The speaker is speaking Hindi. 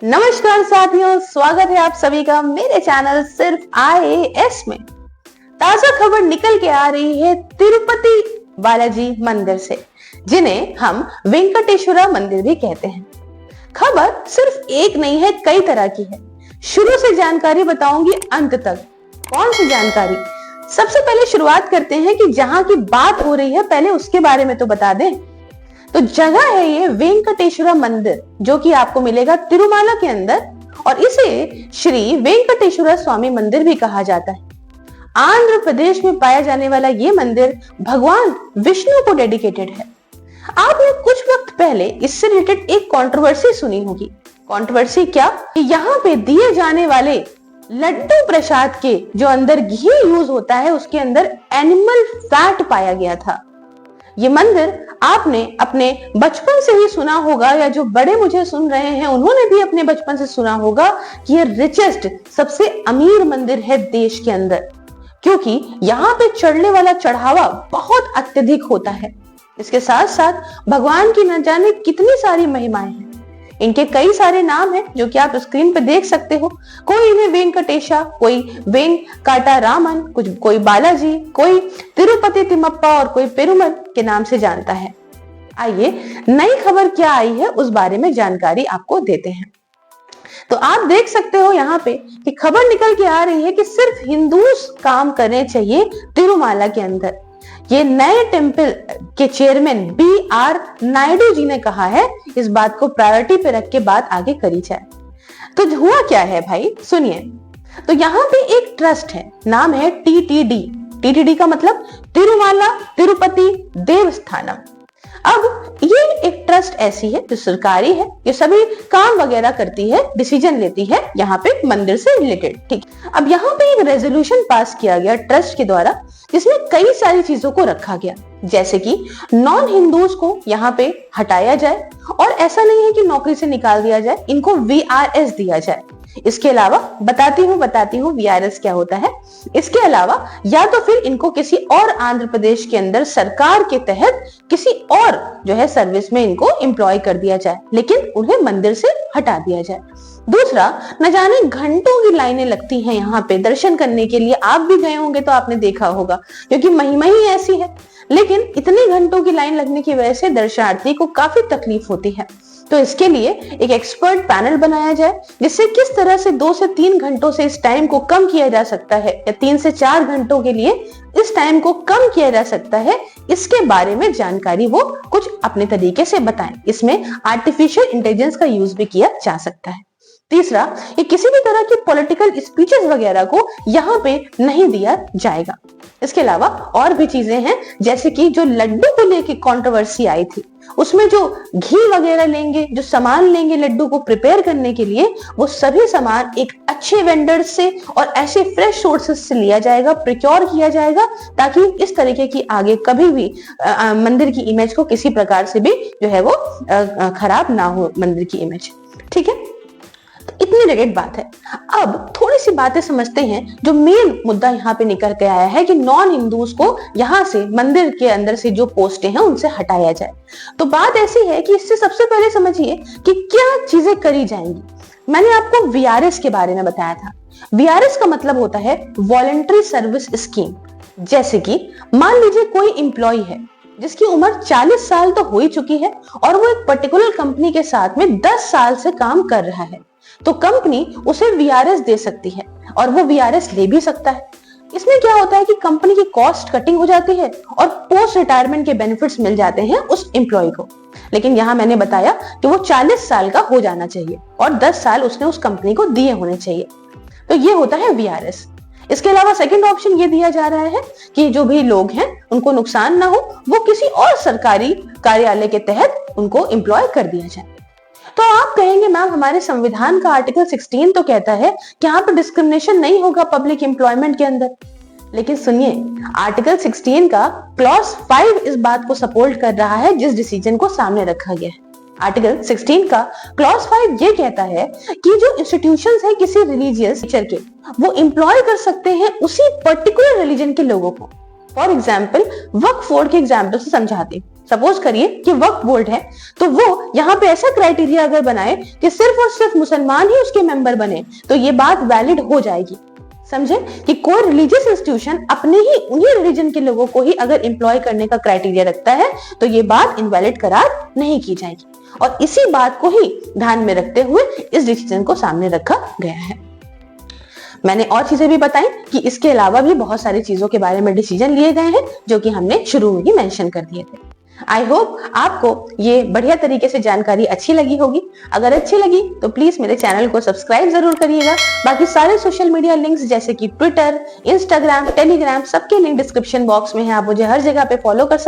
नमस्कार साथियों, स्वागत है आप सभी का मेरे चैनल सिर्फ IAS में। ताजा खबर निकल के आ रही है तिरुपति बालाजी मंदिर से, जिन्हें हम वेंकटेश्वरा मंदिर भी कहते हैं। खबर सिर्फ एक नहीं है, कई तरह की है। शुरू से जानकारी बताऊंगी अंत तक। कौन सी जानकारी? सबसे पहले शुरुआत करते हैं कि जहां की बात हो रही है, पहले उसके बारे में तो बता दें। तो जगह है ये वेंकटेश्वरा मंदिर, जो कि आपको मिलेगा तिरुमाला के अंदर, और इसे श्री वेंकटेश्वरा स्वामी मंदिर भी कहा जाता है। आंध्र प्रदेश में पाया जाने वाला ये मंदिर भगवान विष्णु को डेडिकेटेड है। आपने कुछ वक्त पहले इससे रिलेटेड एक कंट्रोवर्सी सुनी होगी। कंट्रोवर्सी क्या? कि यहाँ पे दिए जाने वाले लड्डू प्रसाद के जो अंदर घी यूज होता है, उसके अंदर एनिमल फैट पाया गया था। ये मंदिर आपने अपने बचपन से ही सुना होगा, या जो बड़े मुझे सुन रहे हैं उन्होंने भी अपने बचपन से सुना होगा कि ये रिचेस्ट, सबसे अमीर मंदिर है देश के अंदर, क्योंकि यहाँ पे चढ़ने वाला चढ़ावा बहुत अत्यधिक होता है। इसके साथ साथ भगवान की न जाने कितनी सारी महिमाएं हैं। इनके कई सारे नाम हैं जो कि आप स्क्रीन पे देख सकते हो। कोई इन्हें वेंकटेशा, कोई वेंकटा रामन, कोई बालाजी, कोई तिरुपति तिम्मप्पा और कोई पेरुमल के नाम से जानता है। आइए नई खबर क्या आई है उस बारे में जानकारी आपको देते हैं। तो आप देख सकते हो यहाँ पे कि खबर निकल के आ रही है कि सिर्फ हिंदू काम करने चाहिए तिरुमाला के अंदर। ये नए टेंपल के चेयरमैन BR नायडू जी ने कहा है इस बात को प्रायोरिटी पे रख के बात आगे करी जाए। तो हुआ क्या है भाई, सुनिए। तो यहाँ पे एक ट्रस्ट है, नाम है TTD का मतलब तिरुमाला तिरुपति देवस्थानम। अब ये एक ट्रस्ट ऐसी है जो सरकारी है, ये सभी काम वगैरह करती है, डिसीजन लेती है यहाँ पे मंदिर से रिलेटेड। ठीक, अब यहाँ पे एक रेजोल्यूशन पास किया गया ट्रस्ट के द्वारा, जिसमें कई सारी चीजों को रखा गया, जैसे कि नॉन हिंदूज को यहाँ पे हटाया जाए, और ऐसा नहीं है कि नौकरी से निकाल दिया जाए, इनको VRS दिया जाए। इसके अलावा बताती हूँ VRS क्या होता है। इसके अलावा या तो फिर इनको किसी और आंध्र प्रदेश के अंदर सरकार के तहत किसी और जो है सर्विस में इनको एम्प्लॉय कर दिया जाए, लेकिन उन्हें मंदिर से हटा दिया जाए। दूसरा, न जाने घंटों की लाइनें लगती हैं यहाँ पे दर्शन करने के लिए। आप भी गए होंगे तो आपने देखा होगा, क्योंकि महिमा ही ऐसी है। लेकिन इतने घंटों की लाइन लगने की वजह से दर्शनार्थी को काफी तकलीफ होती है। तो इसके लिए एक एक्सपर्ट पैनल बनाया जाए, जिससे किस तरह से 2 से 3 घंटों से इस टाइम को कम किया जा सकता है, या 3 से 4 घंटों के लिए इस टाइम को कम किया जा सकता है, इसके बारे में जानकारी वो कुछ अपने तरीके से बताएं। इसमें आर्टिफिशियल इंटेलिजेंस का यूज भी किया जा सकता है। तीसरा, ये किसी भी तरह की पॉलिटिकल स्पीचेस वगैरह को यहाँ पे नहीं दिया जाएगा। इसके अलावा और भी चीजें हैं, जैसे कि जो लड्डू को लेके कंट्रोवर्सी आई थी, उसमें जो घी वगैरह लेंगे, जो सामान लेंगे लड्डू को प्रिपेयर करने के लिए, वो सभी सामान एक अच्छे वेंडर से और ऐसे फ्रेश सोर्सेस से लिया जाएगा, प्रिक्योर किया जाएगा, ताकि इस तरीके की आगे कभी भी मंदिर की इमेज को किसी प्रकार से भी जो है वो खराब ना हो मंदिर की इमेज। ठीक है, इतनी रिलेटेड बात है। अब थोड़ी सी बातें समझते हैं। जो मेन मुद्दा यहाँ पे निकल के आया है कि नॉन हिंदूज को यहाँ से मंदिर के अंदर से जो पोस्टें हैं उनसे हटाया जाए। तो बात ऐसी है कि इससे सबसे पहले समझिए कि क्या चीजें करी जाएंगी। मैंने आपको VRS के बारे में बताया था। VRS का मतलब होता है वॉलंटरी सर्विस स्कीम। जैसे कि मान लीजिए कोई एम्प्लॉय है जिसकी उम्र 40 साल तो हो ही चुकी है, और वो एक पर्टिकुलर कंपनी के साथ में 10 साल से काम कर रहा है, तो कंपनी उसे VRS दे सकती है, और वो VRS ले भी सकता है। इसमें क्या होता है कि कंपनी की कॉस्ट कटिंग हो जाती है और पोस्ट रिटायरमेंट के बेनिफिट्स मिल जाते हैं उस एम्प्लॉय को। लेकिन यहाँ मैंने बताया कि वो 40 साल का हो जाना चाहिए और 10 साल उसने उस कंपनी को दिए होने चाहिए। तो ये होता है VRS। इसके अलावा सेकंड ऑप्शन ये दिया जा रहा है कि जो भी लोग हैं उनको नुकसान ना हो, वो किसी और सरकारी कार्यालय के तहत उनको एम्प्लॉय कर दिया जाए। तो आप कहेंगे मैम, हमारे संविधान का आर्टिकल 16 तो कहता है कि यहाँ पर डिस्क्रिमिनेशन नहीं होगा पब्लिक एम्प्लॉयमेंट के अंदर। लेकिन सुनिए, आर्टिकल 16 का क्लॉज 5 इस बात को सपोर्ट कर रहा है जिस डिसीजन को सामने रखा गया है। आर्टिकल 16 का क्लॉज 5 ये कहता है कि जो इंस्टीट्यूशंस है किसी रिलीजियस टीचर के, वो एम्प्लॉय कर सकते हैं उसी पर्टिकुलर रिलीजन के लोगों को। फॉर एग्जाम्पल, वक्फ बोर्ड के एग्जाम्पल से समझाते हैं। सपोज करिए कि वक्फ बोर्ड है, तो वो यहाँ पे ऐसा क्राइटेरिया अगर बनाए कि सिर्फ और सिर्फ मुसलमान ही उसके मेंबर बने, तो ये बात वैलिड हो जाएगी। समझे कि कोई रिलीजियस इंस्टीट्यूशन अपने ही उन्हीं रिलीजन के लोगों को ही अगर एम्प्लॉय करने का क्राइटेरिया रखता है तो ये बात इनवैलिड करार नहीं की जाएगी। और इसी बात को ही ध्यान में रखते हुए इस डिसीजन को सामने रखा गया है। मैंने और चीजें भी बताई कि इसके अलावा भी बहुत सारी चीजों के बारे में डिसीजन लिए गए हैं जो कि हमने शुरू में ही मेंशन कर दिए थे। आई होप आपको ये बढ़िया तरीके से जानकारी अच्छी लगी होगी। अगर अच्छी लगी तो प्लीज मेरे चैनल को सब्सक्राइब जरूर करिएगा। बाकी सारे सोशल मीडिया लिंक्स जैसे कि ट्विटर, इंस्टाग्राम, टेलीग्राम, सबके लिंक डिस्क्रिप्शन बॉक्स में है, आप मुझे हर जगह पे फॉलो कर सकते हैं।